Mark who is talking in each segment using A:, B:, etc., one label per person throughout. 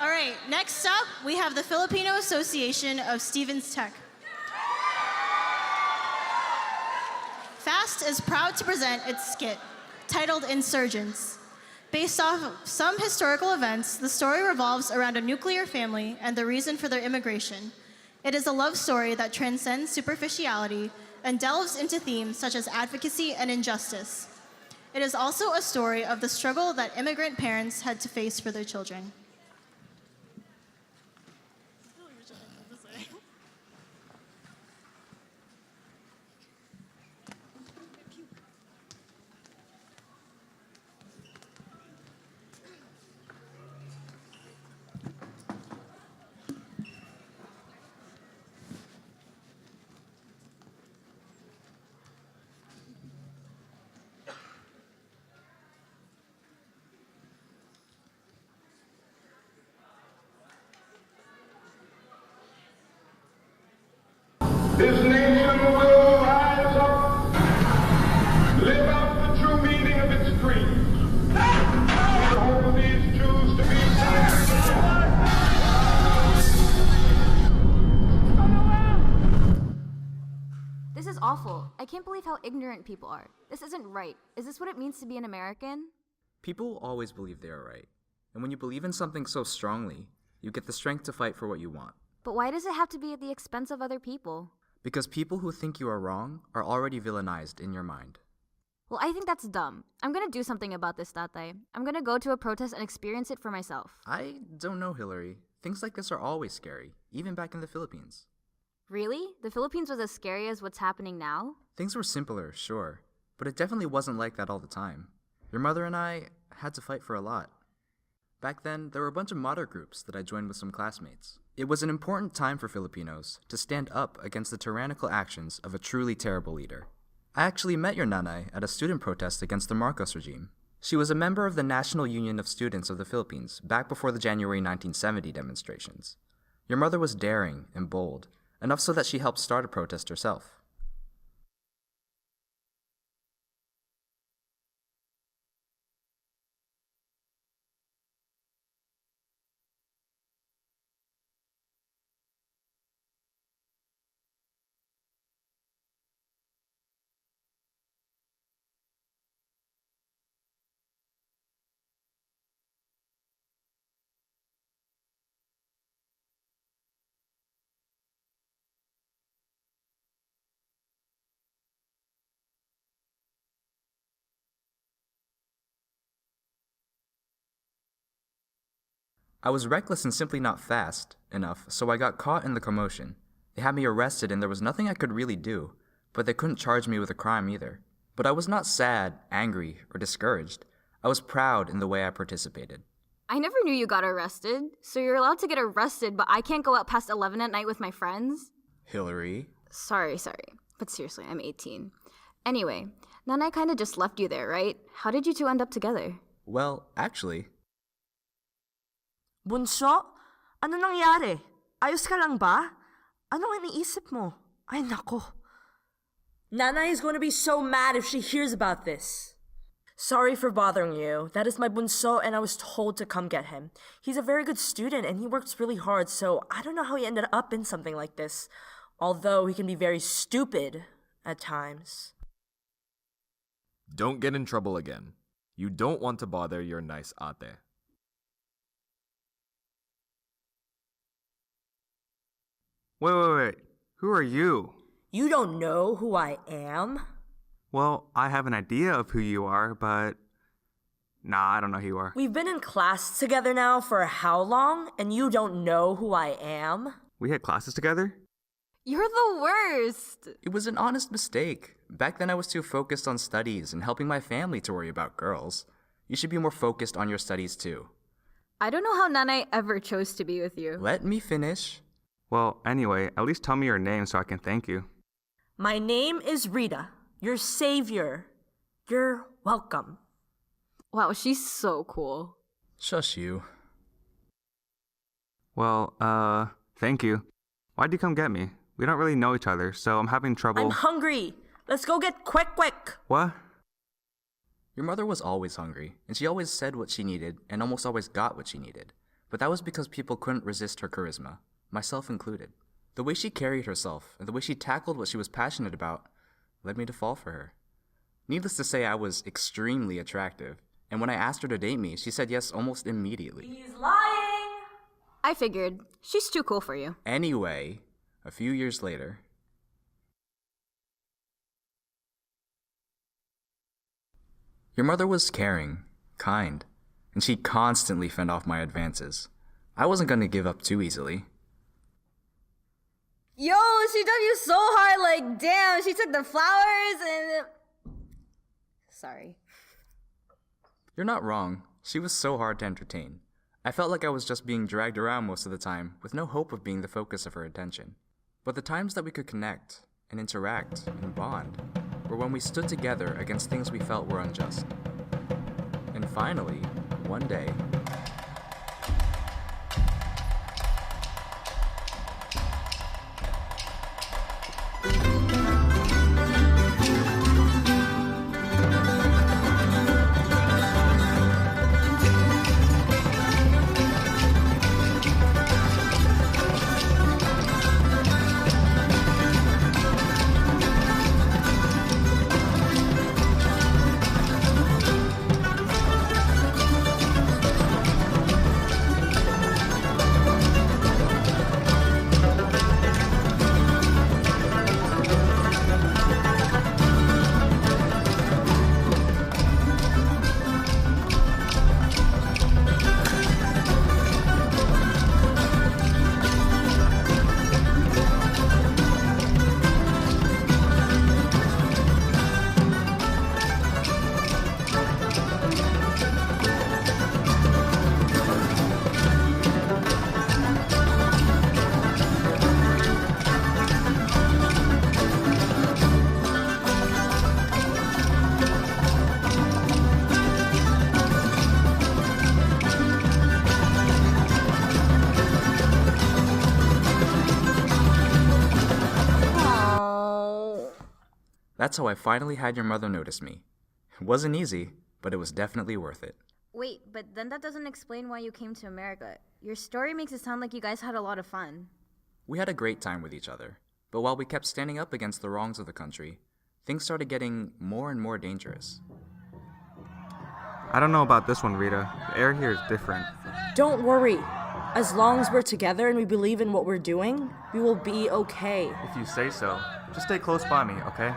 A: All right, next up, we have the Filipino Association of Stevens Tech. FAST is proud to present its skit, titled Insurgence. Based off of some historical events, the story revolves around a nuclear family and the reason for their immigration. It is a love story that transcends superficiality and delves into themes such as advocacy and injustice. It is also a story of the struggle that immigrant parents had to face for their children.
B: This nation will rise up, live out the true meaning of its creed. The hope of these Jews to be
C: This is awful. I can't believe how ignorant people are. This isn't right. Is this what it means to be an American?
D: People always believe they are right. And when you believe in something so strongly, you get the strength to fight for what you want.
C: But why does it have to be at the expense of other people?
D: Because people who think you are wrong are already villainized in your mind.
C: Well, I think that's dumb. I'm gonna do something about this, Tatay. I'm gonna go to a protest and experience it for myself.
D: I don't know, Hillary. Things like this are always scary, even back in the Philippines.
C: Really? The Philippines was as scary as what's happening now?
D: Things were simpler, sure, but it definitely wasn't like that all the time. Your mother and I had to fight for a lot. Back then, there were a bunch of moderate groups that I joined with some classmates. It was an important time for Filipinos to stand up against the tyrannical actions of a truly terrible leader. I actually met your nanay at a student protest against the Marcos regime. She was a member of the National Union of Students of the Philippines back before the January 1970 demonstrations. Your mother was daring and bold, enough so that she helped start a protest herself. I was reckless and simply not fast enough, so I got caught in the commotion. They had me arrested and there was nothing I could really do, but they couldn't charge me with a crime either. But I was not sad, angry, or discouraged. I was proud in the way I participated.
C: I never knew you got arrested. So you're allowed to get arrested, but I can't go out past 11 at night with my friends?
D: Hillary?
C: Sorry. But seriously, I'm 18. Anyway, Nanay kinda just left you there, right? How did you two end up together?
D: Well, actually...
E: Bunso? Ano nangyari? Ayos ka lang ba? Anong iniisip mo? Ay, nako. Nana is going to be so mad if she hears about this. Sorry for bothering you. That is my bunso and I was told to come get him. He's a very good student and he works really hard, so I don't know how he ended up in something like this. Although he can be very stupid at times.
F: Don't get in trouble again. You don't want to bother your nice ate.
G: Wait. Who are you?
E: You don't know who I am?
G: Well, I have an idea of who you are, but... Nah, I don't know who you are.
E: We've been in class together now for how long, and you don't know who I am?
G: We had classes together?
C: You're the worst!
D: It was an honest mistake. Back then I was too focused on studies and helping my family to worry about girls. You should be more focused on your studies too.
C: I don't know how Nanay ever chose to be with you.
D: Let me finish.
G: Well, anyway, at least tell me your name so I can thank you.
E: My name is Rita, your savior. You're welcome.
C: Wow, she's so cool.
D: Shush you.
G: Well, thank you. Why'd you come get me? We don't really know each other, so I'm having trouble...
E: I'm hungry. Let's go get quick.
G: What?
D: Your mother was always hungry, and she always said what she needed and almost always got what she needed. But that was because people couldn't resist her charisma, myself included. The way she carried herself and the way she tackled what she was passionate about led me to fall for her. Needless to say, I was extremely attractive, and when I asked her to date me, she said yes almost immediately.
E: He's lying!
C: I figured. She's too cool for you.
D: Anyway, a few years later... Your mother was caring, kind, and she constantly fend off my advances. I wasn't going to give up too easily.
C: Yo, she dug you so hard, like, damn, she took the flowers and... Sorry.
D: You're not wrong. She was so hard to entertain. I felt like I was just being dragged around most of the time, with no hope of being the focus of her attention. But the times that we could connect, and interact, and bond, were when we stood together against things we felt were unjust. And finally, one day... That's how I finally had your mother notice me. It wasn't easy, but it was definitely worth it.
C: Wait, but then that doesn't explain why you came to America. Your story makes it sound like you guys had a lot of fun.
D: We had a great time with each other, but while we kept standing up against the wrongs of the country, things started getting more and more dangerous.
G: I don't know about this one, Rita. The air here is different.
E: Don't worry. As long as we're together and we believe in what we're doing, we will be okay.
G: If you say so. Just stay close by me, okay?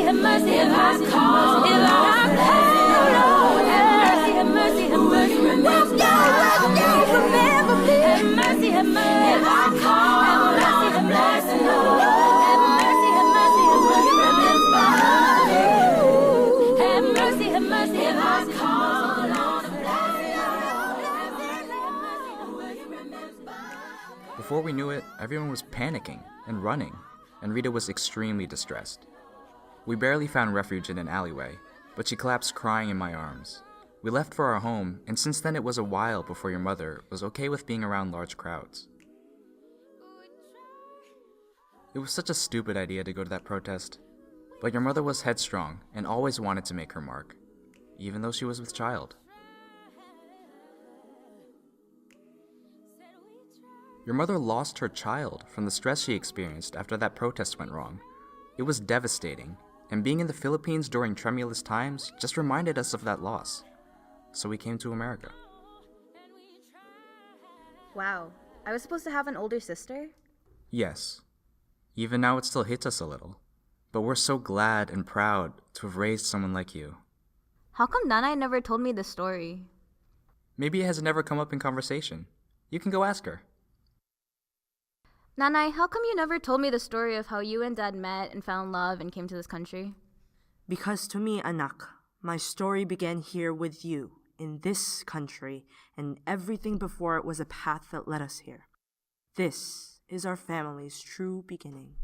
H: have mercy if I call. If I call, Lord, have mercy, have mercy, remember me. Remember me. Have mercy if I call. Have mercy, Lord. Have mercy, remember me. Have mercy if I call, Lord.
D: Before we knew it, everyone was panicking and running, and Rita was extremely distressed. We barely found refuge in an alleyway, but she collapsed crying in my arms. We left for our home, and since then it was a while before your mother was okay with being around large crowds. It was such a stupid idea to go to that protest, but your mother was headstrong and always wanted to make her mark, even though she was with child. Your mother lost her child from the stress she experienced after that protest went wrong. It was devastating, and being in the Philippines during tremulous times just reminded us of that loss. So we came to America.
C: Wow, I was supposed to have an older sister?
D: Yes. Even now it still hits us a little. But we're so glad and proud to have raised someone like you.
C: How come Nanay never told me the story?
D: Maybe it has never come up in conversation. You can go ask her.
C: Nanay, how come you never told me the story of how you and Dad met and found love and came to this country?
E: Because to me, anak, my story began here with you, in this country, and everything before it was a path that led us here. This is our family's true beginning.